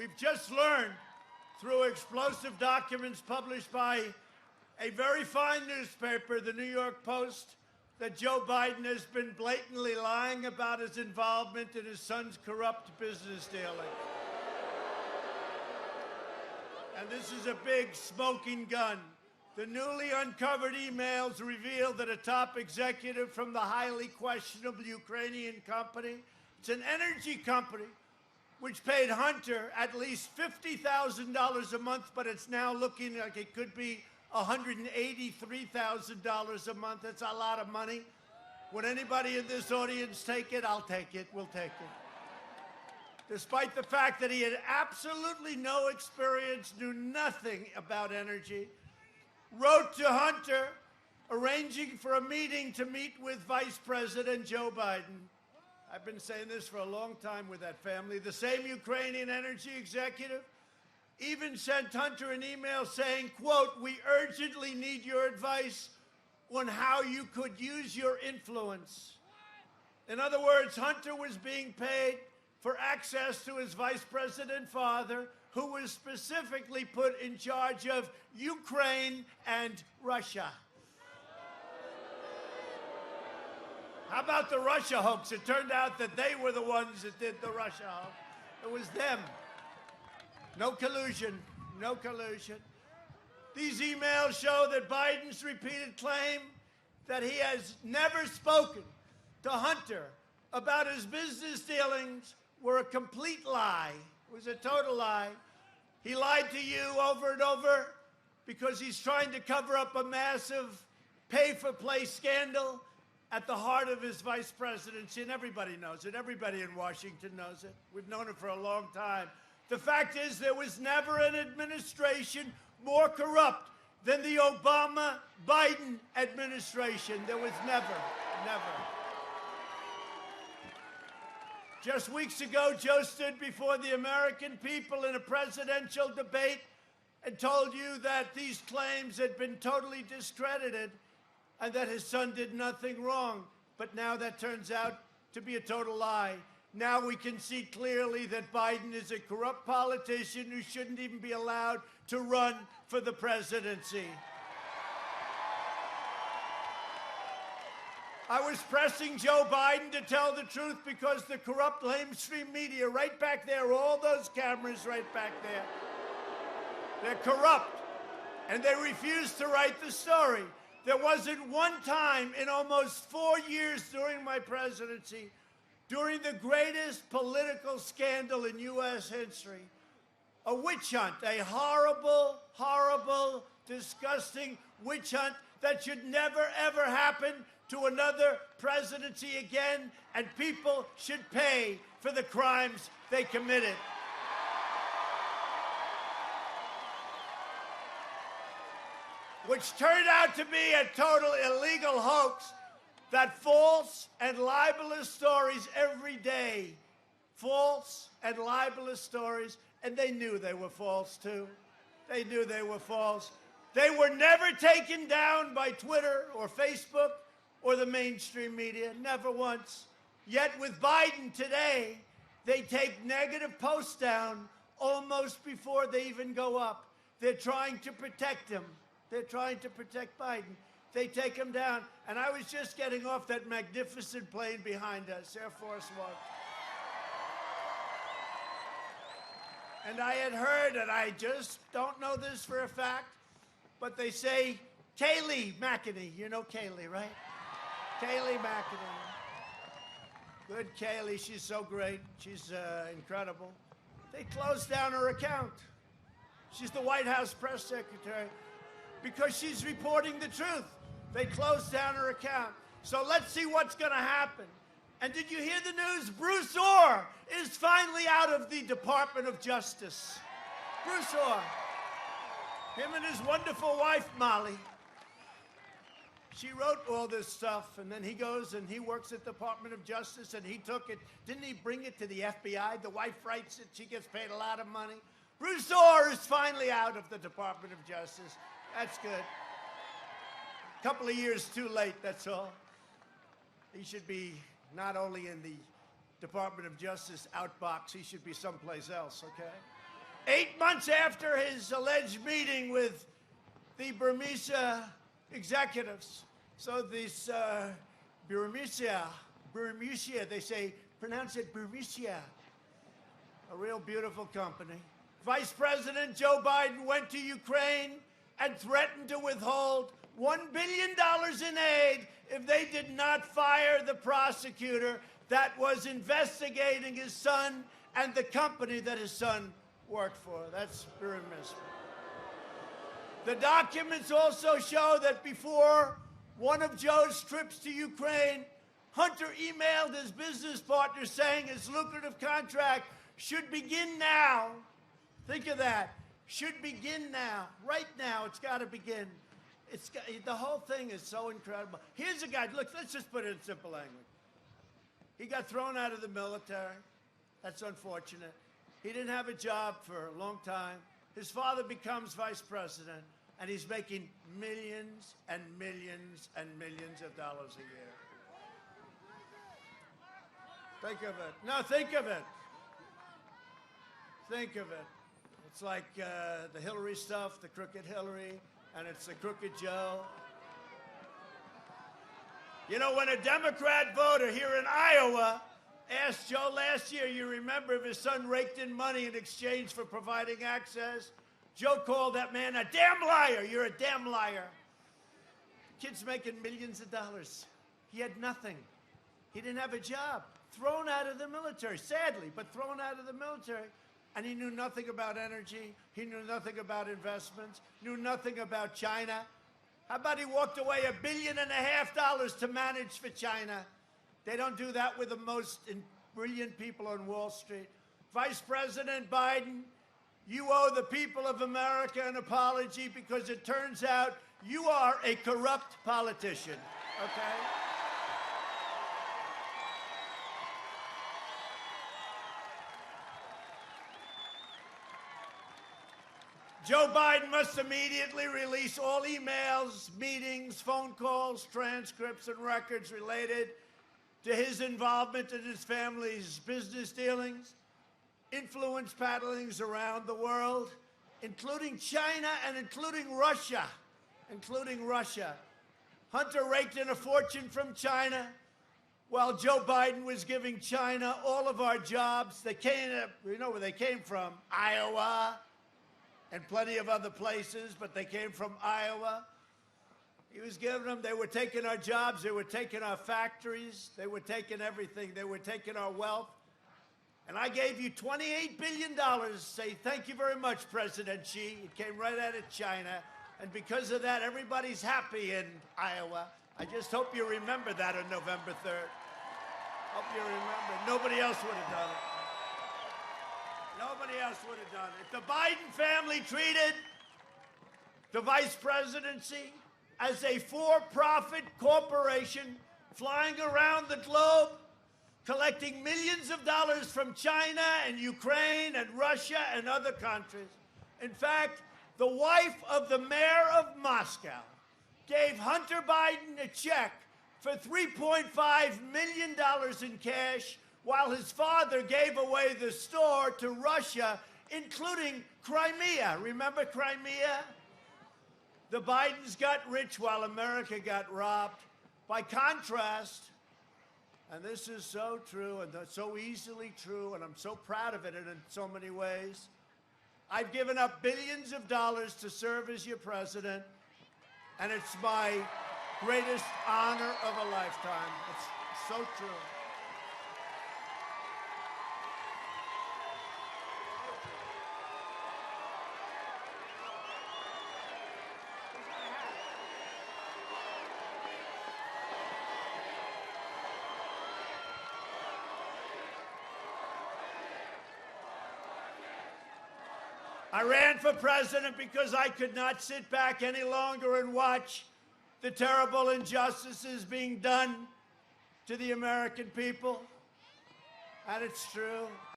We've just learned through explosive documents published by a very fine newspaper, the New York Post, that Joe Biden has been blatantly lying about his involvement in his son's corrupt business dealing. And this is a big smoking gun. The newly uncovered emails reveal that a top executive from the highly questionable Ukrainian company, it's an energy company, which paid Hunter at least $50,000 a month, but it's now looking like it could be $183,000 a month. That's a lot of money. Would anybody in this audience take it? I'll take it. We'll take it. Despite the fact that he had absolutely no experience, knew nothing about energy, wrote to Hunter arranging for a meeting to meet with Vice President Joe Biden. I've been saying this for a long time with that family. The same Ukrainian energy executive even sent Hunter an email saying, quote, "We urgently need your advice on how you could use your influence." In other words, Hunter was being paid for access to his vice president father, who was specifically put in charge of Ukraine and Russia. How about the Russia hoax? It turned out that they were the ones that did the Russia hoax. It was them. No collusion. No collusion. These emails show that Biden's repeated claim that he has never spoken to Hunter about his business dealings were a complete lie. It was a total lie. He lied to you over and over because he's trying to cover up a massive pay-for-play scandal at the heart of his vice presidency, and everybody knows it. Everybody in Washington knows it. We've known it for a long time. The fact is, there was never an administration more corrupt than the Obama-Biden administration. There was never. Just weeks ago, Joe stood before the American people in a presidential debate and told you that these claims had been totally discredited and that his son did nothing wrong. But now that turns out to be a total lie. Now we can see clearly that Biden is a corrupt politician who shouldn't even be allowed to run for the presidency. I was pressing Joe Biden to tell the truth because the corrupt lamestream media, right back there, all those cameras right back there, they're corrupt, and they refuse to write the story. There wasn't one time in almost 4 years during my presidency, during the greatest political scandal in U.S. history, a witch hunt, a horrible, horrible, disgusting witch hunt that should never, ever happen to another presidency again, and people should pay for the crimes they committed. Which turned out to be a total illegal hoax that false and libelous stories every day, false and libelous stories, and they knew they were false too. They knew they were false. They were never taken down by Twitter or Facebook or the mainstream media, never once. Yet with Biden today, they take negative posts down almost before they even go up. They're trying to protect him. They're trying to protect Biden. They take him down. And I was just getting off that magnificent plane behind us, Air Force One. And I had heard, and I just don't know this for a fact, but they say, Kayleigh McEnany. You know Kayleigh, right? Kayleigh McEnany. Good Kayleigh. She's so great. She's incredible. They closed down her account. She's the White House press secretary. Because she's reporting the truth. They closed down her account. So let's see what's going to happen. And did you hear the news? Bruce Orr is finally out of the Department of Justice. Bruce Orr. Him and his wonderful wife, Molly. She wrote all this stuff, and then he goes and he works at the Department of Justice, and he took it. Didn't he bring it to the FBI? The wife writes it. She gets paid a lot of money. Bruce Orr is finally out of the Department of Justice. That's good. A couple of years too late, that's all. He should be not only in the Department of Justice outbox, he should be someplace else, okay? 8 months after his alleged meeting with the Burmese executives. So this Burmese, they say, pronounce it Burmese, a real beautiful company. Vice President Joe Biden went to Ukraine and threatened to withhold $1 billion in aid if they did not fire the prosecutor that was investigating his son and the company that his son worked for. That's very miserable. The documents also show that before one of Joe's trips to Ukraine, Hunter emailed his business partner saying his lucrative contract should begin now. Think of that. Should begin now. Right now, it's got to begin. The whole thing is so incredible. Here's a guy. Look, let's just put it in simple language. He got thrown out of the military. That's unfortunate. He didn't have a job for a long time. His father becomes vice president, and he's making millions and millions and millions of dollars a year. Think of it. No, think of it. Think of it. It's like the Hillary stuff, the crooked Hillary, and it's the crooked Joe. You know, when a Democrat voter here in Iowa asked Joe last year, you remember, if his son raked in money in exchange for providing access, Joe called that man a damn liar. You're a damn liar. The kid's making millions of dollars. He had nothing. He didn't have a job. Thrown out of the military, sadly, but thrown out of the military. And he knew nothing about energy. He knew nothing about investments, knew nothing about China. How about he walked away $1.5 billion to manage for China? They don't do that with the most brilliant people on Wall Street. Vice President Biden, you owe the people of America an apology, because it turns out you are a corrupt politician, okay? Joe Biden must immediately release all emails, meetings, phone calls, transcripts, and records related to his involvement in his family's business dealings, influence peddlings around the world, including China and including Russia. Hunter raked in a fortune from China while Joe Biden was giving China all of our jobs. They came, you know where they came from, Iowa, and plenty of other places, but they came from Iowa. He was giving them, they were taking our jobs, they were taking our factories, they were taking everything, they were taking our wealth. And I gave you $28 billion, say thank you very much, President Xi. It came right out of China. And because of that, everybody's happy in Iowa. I just hope you remember that on November 3rd. Hope you remember. Nobody else would have done it. Nobody else would have done it. If the Biden family treated the vice presidency as a for-profit corporation flying around the globe, collecting millions of dollars from China and Ukraine and Russia and other countries. In fact, the wife of the mayor of Moscow gave Hunter Biden a check for $3.5 million in cash, while his father gave away the store to Russia, including Crimea. Remember Crimea? The Bidens got rich while America got robbed. By contrast, and this is so true and so easily true, and I'm so proud of it in so many ways, I've given up billions of dollars to serve as your president, and it's my greatest honor of a lifetime. It's so true. I ran for president because I could not sit back any longer and watch the terrible injustices being done to the American people. And it's true.